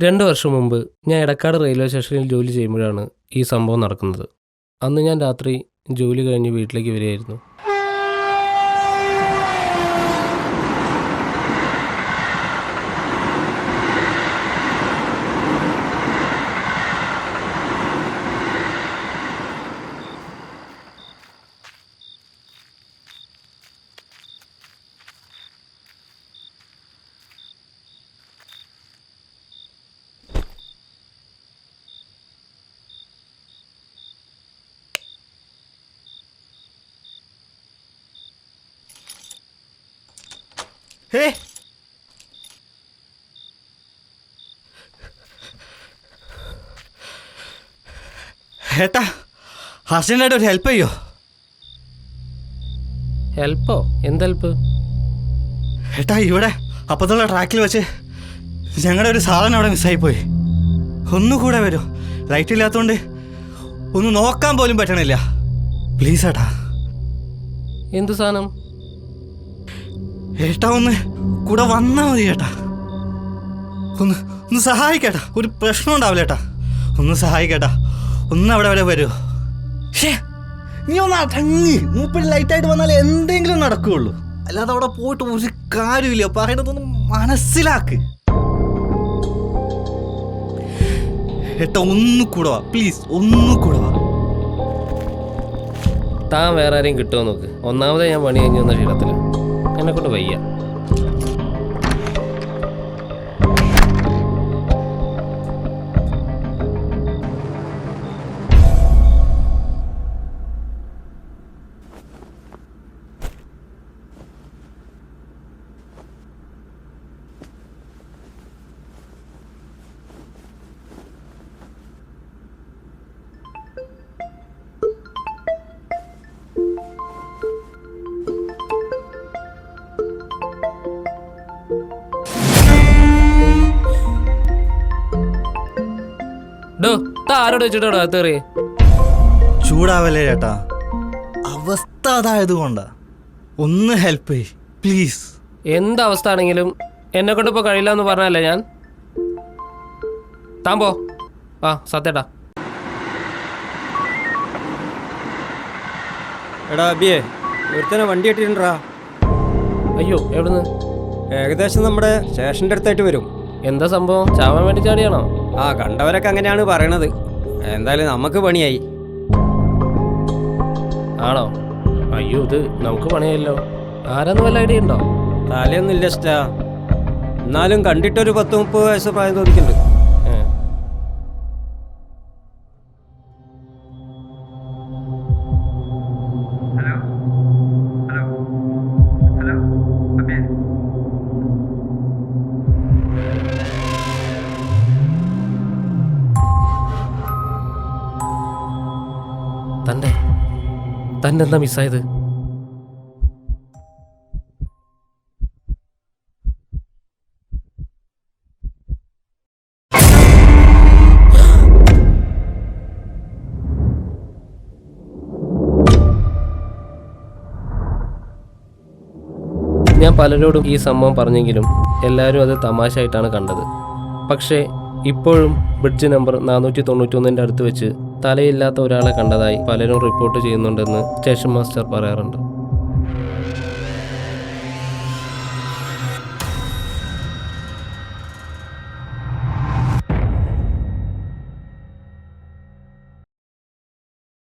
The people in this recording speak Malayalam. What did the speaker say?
2 വർഷം മുമ്പ് ഞാൻ എടക്കാട് റെയിൽവേ സ്റ്റേഷനിൽ ജോലി ചെയ്യുമ്പോഴാണ് ഈ സംഭവം നടക്കുന്നത്. അന്ന് ഞാൻ രാത്രി ജോലി കഴിഞ്ഞ് വീട്ടിലേക്ക് വരികയായിരുന്നു. ഹേ ഏട്ടാ, ഹർഷനായിട്ട് ഒരു ഹെൽപ്പ് ചെയ്യോ? ഹെൽപ്പോ? എന്ത് ഹെൽപ്പ്? ഏട്ടാ, ഇവിടെ അപ്പത്തുള്ള ട്രാക്കിൽ വെച്ച് ഞങ്ങളുടെ ഒരു സാധനം അവിടെ മിസ്സായിപ്പോയി. ഒന്നുകൂടെ വരുമോ? ലൈറ്റ് ഇല്ലാത്തതുകൊണ്ട് ഒന്ന് നോക്കാൻ പോലും പറ്റണില്ല. പ്ലീസ് ഏട്ടാ. എന്ത് സാധനം? ഏട്ടാ, ഒന്ന് കൂടെ വന്നാൽ മതി ഏട്ടാ. ഒന്ന് സഹായിക്കേട്ടാ. ഒരു പ്രശ്നം ഉണ്ടാവില്ല ഏട്ടാ. ഒന്ന് സഹായിക്കേട്ടാ. ഒന്ന് അവിടെ വരെ വരുമോ? നീ ഒന്ന് അടങ്ങി. മൂപ്പര് ലൈറ്റായിട്ട് വന്നാൽ എന്തെങ്കിലും നടക്കുകയുള്ളൂ. അല്ലാതെ അവിടെ പോയിട്ട് ഒരു കാര്യമില്ല. പറയുന്നതൊന്ന് മനസ്സിലാക്ക് ഏട്ടാ. ഒന്ന് കൂടെ വാ പ്ലീസ്. ഒന്ന് കൂടെ വാ. താൻ വേറെ ആരെയും കിട്ടുമോ നോക്ക്. ഒന്നാമതേ ഞാൻ പണി കഴിഞ്ഞ് വന്ന ക്ഷീണത്തില് എന്നെ കൊണ്ട് വയ്യ. ഡോ, ആരോട് വെച്ചിട്ടോ അകത്തേറിയേ? ചൂടാവല്ലേ ചേട്ടാ, അവസ്ഥ അതായത് കൊണ്ടാ. ഒന്ന് ഹെൽപ്പ് ചെയ്യ് പ്ലീസ്. എന്തവസ്ഥ ആണെങ്കിലും എന്നെ കൊണ്ട് ഇപ്പോൾ കഴിയില്ല എന്ന് പറഞ്ഞല്ലേ ഞാൻ. താൻ പോ. ആ സത്യേട്ടാ. എടാ അബിയെ, ഒരുത്തനെ വണ്ടി കെട്ടിട്ടുണ്ടാ. അയ്യോ, എവിടുന്ന്? ഏകദേശം നമ്മുടെ സ്റ്റേഷൻ്റെ അടുത്തായിട്ട് വരും. എന്താ സംഭവം? ചാവാൻ വേണ്ടി ചാടിയാണോ? ആ, കണ്ടവരൊക്കെ അങ്ങനെയാണ് പറയണത്. എന്തായാലും നമുക്ക് പണിയായി. ആണോ? അയ്യോ, ഇത് നമുക്ക് പണിയല്ലോ. ആരാന്ന് വല്ല ഐഡിയ ഉണ്ടോ? തലയൊന്നും ഇല്ല ഇഷ്ടാ. എന്നാലും കണ്ടിട്ടൊരു 10-30 വയസ്സ് പ്രായം തോന്നിക്കുന്നുണ്ട്. തൻ്റെ എന്താ മിസ്സായത്? ഞാൻ പലരോടും ഈ സംഭവം പറഞ്ഞെങ്കിലും എല്ലാവരും അത് തമാശയായിട്ടാണ് കണ്ടത്. പക്ഷേ ഇപ്പോഴും ബ്രിഡ്ജ് നമ്പർ 491 അടുത്ത് വെച്ച് തലയില്ലാത്ത ഒരാളെ കണ്ടതായി പലരും റിപ്പോർട്ട് ചെയ്യുന്നുണ്ടെന്ന് സ്റ്റേഷൻ മാസ്റ്റർ പറയാറുണ്ട്.